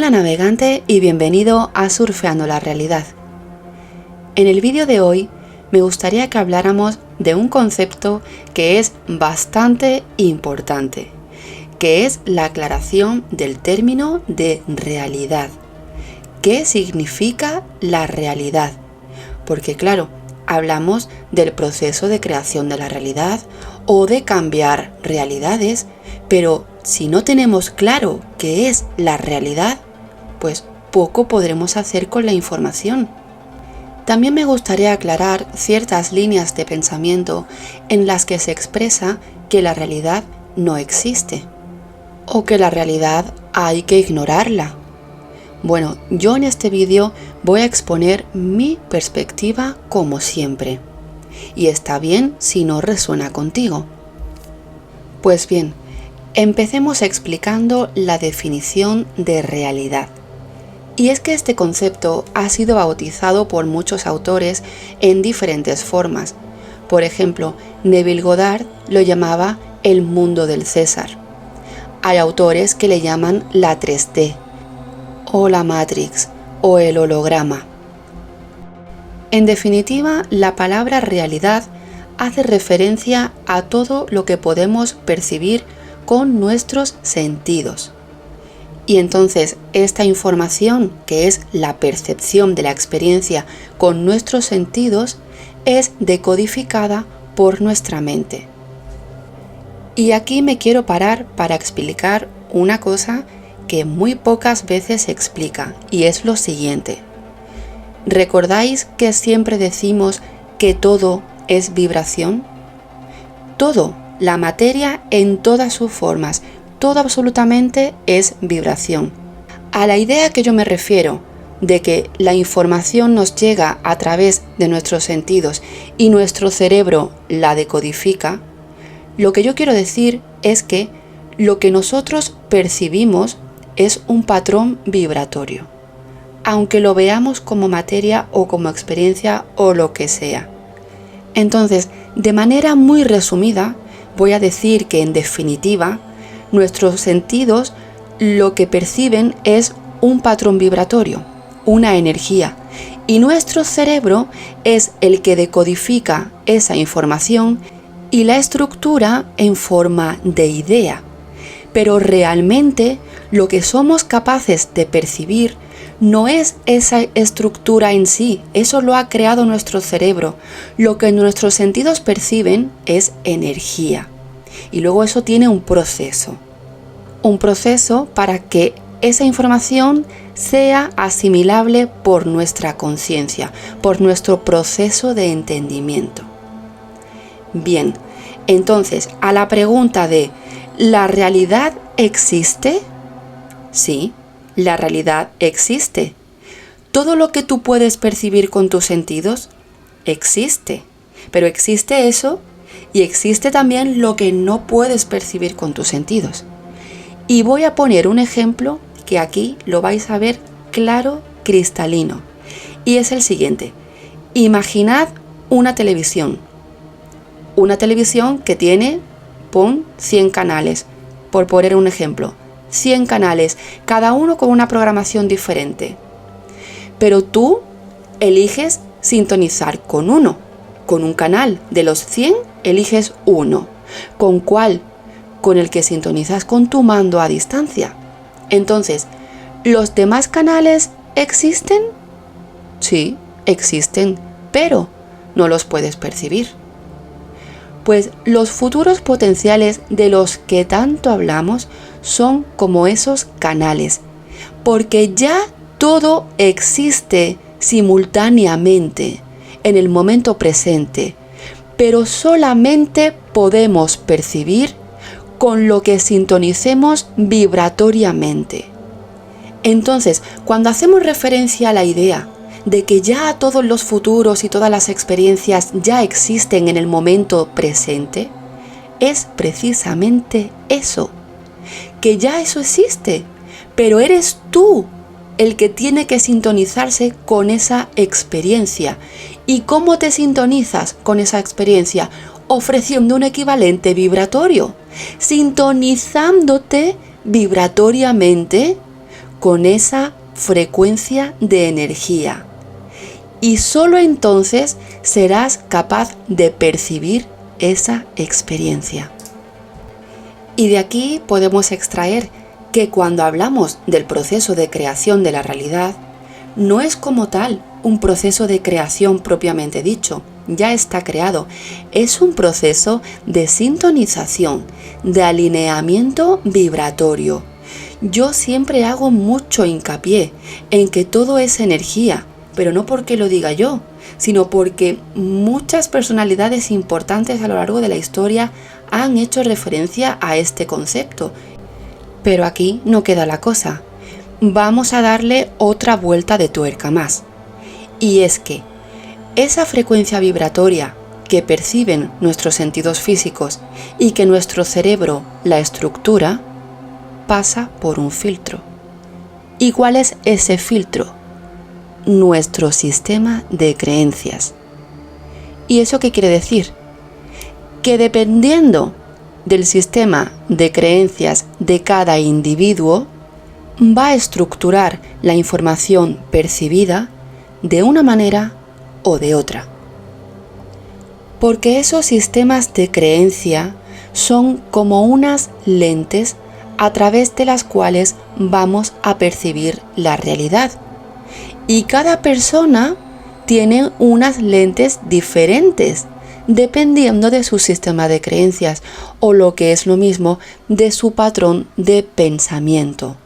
Hola navegante y bienvenido a Surfeando la Realidad. En el vídeo de hoy me gustaría que habláramos de un concepto que es bastante importante, que es la aclaración del término de realidad. ¿Qué significa la realidad? Porque claro, hablamos del proceso de creación de la realidad o de cambiar realidades, pero si no tenemos claro qué es la realidad, pues poco podremos hacer con la información. También me gustaría aclarar ciertas líneas de pensamiento en las que se expresa que la realidad no existe o que la realidad hay que ignorarla. Bueno, yo en este vídeo voy a exponer mi perspectiva como siempre. Y está bien si no resuena contigo. Pues bien, empecemos explicando la definición de realidad. Y es que este concepto ha sido bautizado por muchos autores en diferentes formas. Por ejemplo, Neville Goddard lo llamaba el mundo del César. Hay autores que le llaman la 3D, o la Matrix, o el holograma. En definitiva, la palabra realidad hace referencia a todo lo que podemos percibir con nuestros sentidos. Y entonces esta información, que es la percepción de la experiencia con nuestros sentidos, es decodificada por nuestra mente. Y aquí me quiero parar para explicar una cosa que muy pocas veces se explica, y es lo siguiente. ¿Recordáis que siempre decimos que todo es vibración? Todo, la materia en todas sus formas, todo absolutamente es vibración. A la idea que yo me refiero de que la información nos llega a través de nuestros sentidos y nuestro cerebro la decodifica, lo que yo quiero decir es que lo que nosotros percibimos es un patrón vibratorio, aunque lo veamos como materia o como experiencia o lo que sea. Entonces, de manera muy resumida, voy a decir que en definitiva, nuestros sentidos lo que perciben es un patrón vibratorio, una energía, y nuestro cerebro es el que decodifica esa información y la estructura en forma de idea. Pero realmente lo que somos capaces de percibir no es esa estructura en sí, eso lo ha creado nuestro cerebro. Lo que nuestros sentidos perciben es energía. Y luego eso tiene un proceso para que esa información sea asimilable por nuestra conciencia, por nuestro proceso de entendimiento. Bien, entonces a la pregunta de ¿la realidad existe? Sí, la realidad existe. Todo lo que tú puedes percibir con tus sentidos existe, pero existe eso y existe también lo que no puedes percibir con tus sentidos. Y voy a poner un ejemplo que aquí lo vais a ver claro, cristalino. Y es el siguiente. Imaginad una televisión. Una televisión que tiene, 100 canales. Por poner un ejemplo. 100 canales, cada uno con una programación diferente. Pero tú eliges sintonizar con uno. Con un canal. De los 100 eliges uno. ¿Con cuál? Con el que sintonizas con tu mando a distancia. Entonces, ¿los demás canales existen? Sí, existen, pero no los puedes percibir. Pues los futuros potenciales de los que tanto hablamos son como esos canales, porque ya todo existe simultáneamente en el momento presente, pero solamente podemos percibir con lo que sintonicemos vibratoriamente. Entonces, cuando hacemos referencia a la idea de que ya todos los futuros y todas las experiencias ya existen en el momento presente, es precisamente eso, que ya eso existe, pero eres tú el que tiene que sintonizarse con esa experiencia. ¿Y cómo te sintonizas con esa experiencia? Ofreciendo un equivalente vibratorio, sintonizándote vibratoriamente con esa frecuencia de energía. Y solo entonces serás capaz de percibir esa experiencia. Y de aquí podemos extraer que cuando hablamos del proceso de creación de la realidad, no es como tal un proceso de creación propiamente dicho, ya está creado. Es un proceso de sintonización, de alineamiento vibratorio. Yo siempre hago mucho hincapié en que todo es energía, pero no porque lo diga yo, sino porque muchas personalidades importantes a lo largo de la historia han hecho referencia a este concepto. Pero aquí no queda la cosa. Vamos a darle otra vuelta de tuerca más. Y es que esa frecuencia vibratoria que perciben nuestros sentidos físicos y que nuestro cerebro la estructura, pasa por un filtro. ¿Y cuál es ese filtro? Nuestro sistema de creencias. ¿Y eso qué quiere decir? Que dependiendo del sistema de creencias de cada individuo, va a estructurar la información percibida de una manera o de otra. Porque esos sistemas de creencia son como unas lentes a través de las cuales vamos a percibir la realidad. Y cada persona tiene unas lentes diferentes, dependiendo de su sistema de creencias, o lo que es lo mismo, de su patrón de pensamiento.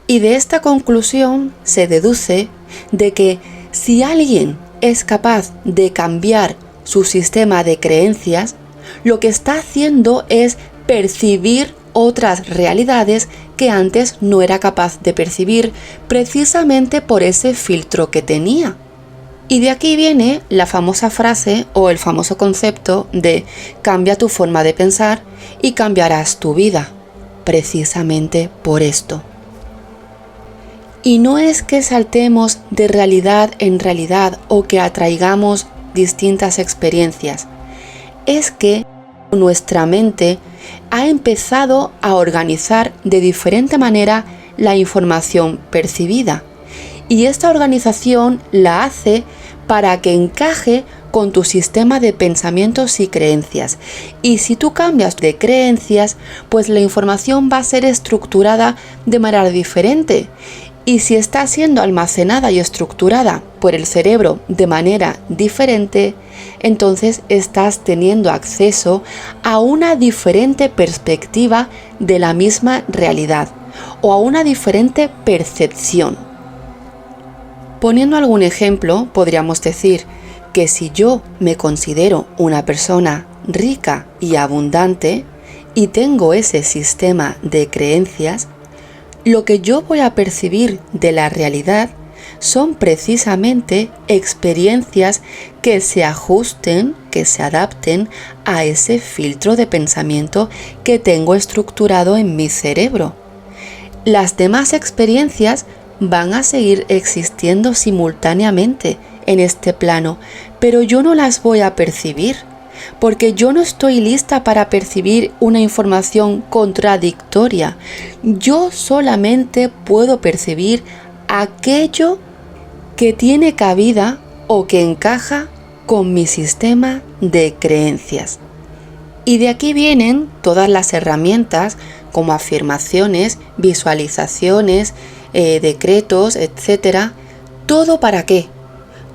Y de esta conclusión se deduce de que si alguien es capaz de cambiar su sistema de creencias, lo que está haciendo es percibir otras realidades que antes no era capaz de percibir precisamente por ese filtro que tenía. Y de aquí viene la famosa frase o el famoso concepto de cambia tu forma de pensar y cambiarás tu vida, precisamente por esto. Y no es que saltemos de realidad en realidad o que atraigamos distintas experiencias, es que nuestra mente ha empezado a organizar de diferente manera la información percibida. Y esta organización la hace para que encaje con tu sistema de pensamientos y creencias. Y si tú cambias de creencias, pues la información va a ser estructurada de manera diferente. Y si está siendo almacenada y estructurada por el cerebro de manera diferente, entonces estás teniendo acceso a una diferente perspectiva de la misma realidad o a una diferente percepción. Poniendo algún ejemplo, podríamos decir que si yo me considero una persona rica y abundante y tengo ese sistema de creencias, lo que yo voy a percibir de la realidad son precisamente experiencias que se ajusten, que se adapten a ese filtro de pensamiento que tengo estructurado en mi cerebro. Las demás experiencias van a seguir existiendo simultáneamente en este plano, pero yo no las voy a percibir, porque yo no estoy lista para percibir una información contradictoria. Yo solamente puedo percibir aquello que tiene cabida o que encaja con mi sistema de creencias. Y de aquí vienen todas las herramientas como afirmaciones, visualizaciones, decretos, etc. ¿Todo para qué?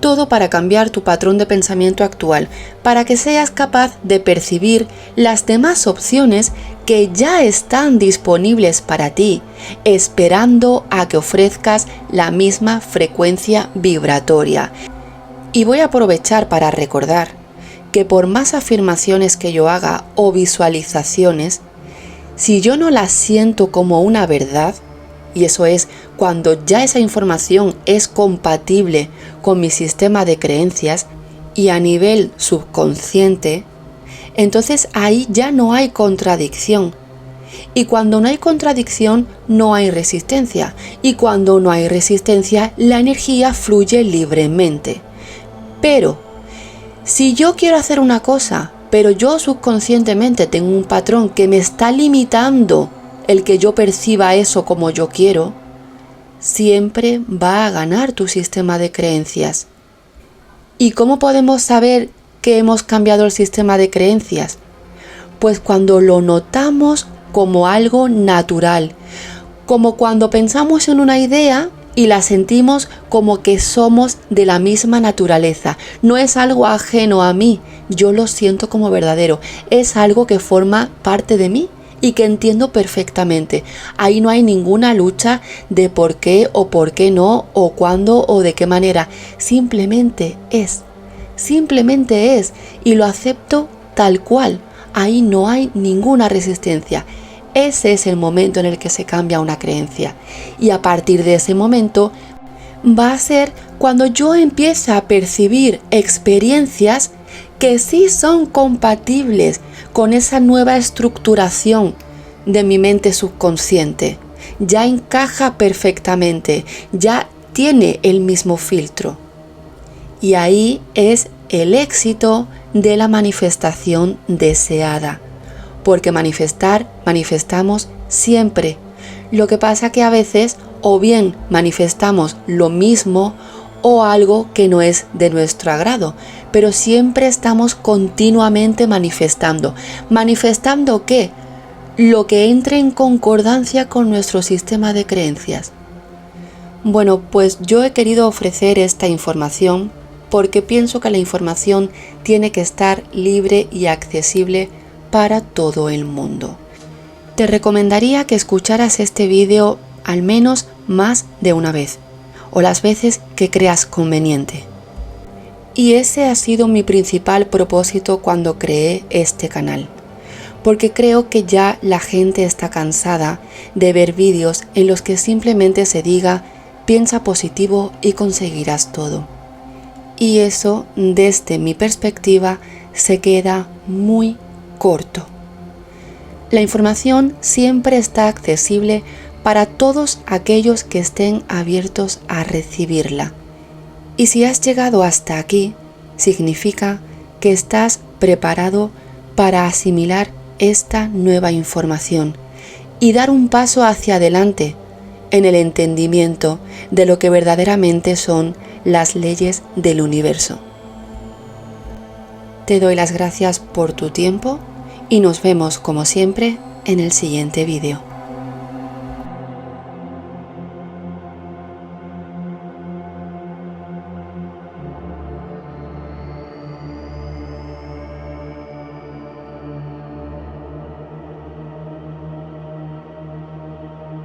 Todo para cambiar tu patrón de pensamiento actual, para que seas capaz de percibir las demás opciones que ya están disponibles para ti, esperando a que ofrezcas la misma frecuencia vibratoria. Y voy a aprovechar para recordar que por más afirmaciones que yo haga o visualizaciones, si yo no las siento como una verdad, y eso es cuando ya esa información es compatible con mi sistema de creencias y a nivel subconsciente, entonces ahí ya no hay contradicción. Y cuando no hay contradicción, no hay resistencia. Y cuando no hay resistencia, la energía fluye libremente. Pero, si yo quiero hacer una cosa, pero yo subconscientemente tengo un patrón que me está limitando el que yo perciba eso como yo quiero, siempre va a ganar tu sistema de creencias. ¿Y cómo podemos saber que hemos cambiado el sistema de creencias? Pues cuando lo notamos como algo natural, como cuando pensamos en una idea y la sentimos como que somos de la misma naturaleza. No es algo ajeno a mí, yo lo siento como verdadero, es algo que forma parte de mí y que entiendo perfectamente. Ahí no hay ninguna lucha de por qué o por qué no, o cuándo o de qué manera. Simplemente es y lo acepto tal cual. Ahí no hay ninguna resistencia. Ese es el momento en el que se cambia una creencia. Y a partir de ese momento va a ser cuando yo empiece a percibir experiencias que sí son compatibles con esa nueva estructuración de mi mente subconsciente. Ya encaja perfectamente, ya tiene el mismo filtro. Y ahí es el éxito de la manifestación deseada. Porque manifestamos siempre. Lo que pasa que a veces o bien manifestamos lo mismo o algo que no es de nuestro agrado, pero siempre estamos continuamente manifestando. ¿Manifestando qué? Lo que entre en concordancia con nuestro sistema de creencias. Bueno, pues yo he querido ofrecer esta información porque pienso que la información tiene que estar libre y accesible para todo el mundo. Te recomendaría que escucharas este vídeo al menos más de una vez, o las veces que creas conveniente. Y ese ha sido mi principal propósito cuando creé este canal, porque creo que ya la gente está cansada de ver vídeos en los que simplemente se diga piensa positivo y conseguirás todo. Y eso, desde mi perspectiva, se queda muy corto. La información siempre está accesible para todos aquellos que estén abiertos a recibirla. Y si has llegado hasta aquí, significa que estás preparado para asimilar esta nueva información y dar un paso hacia adelante en el entendimiento de lo que verdaderamente son las leyes del universo. Te doy las gracias por tu tiempo y nos vemos como siempre en el siguiente vídeo.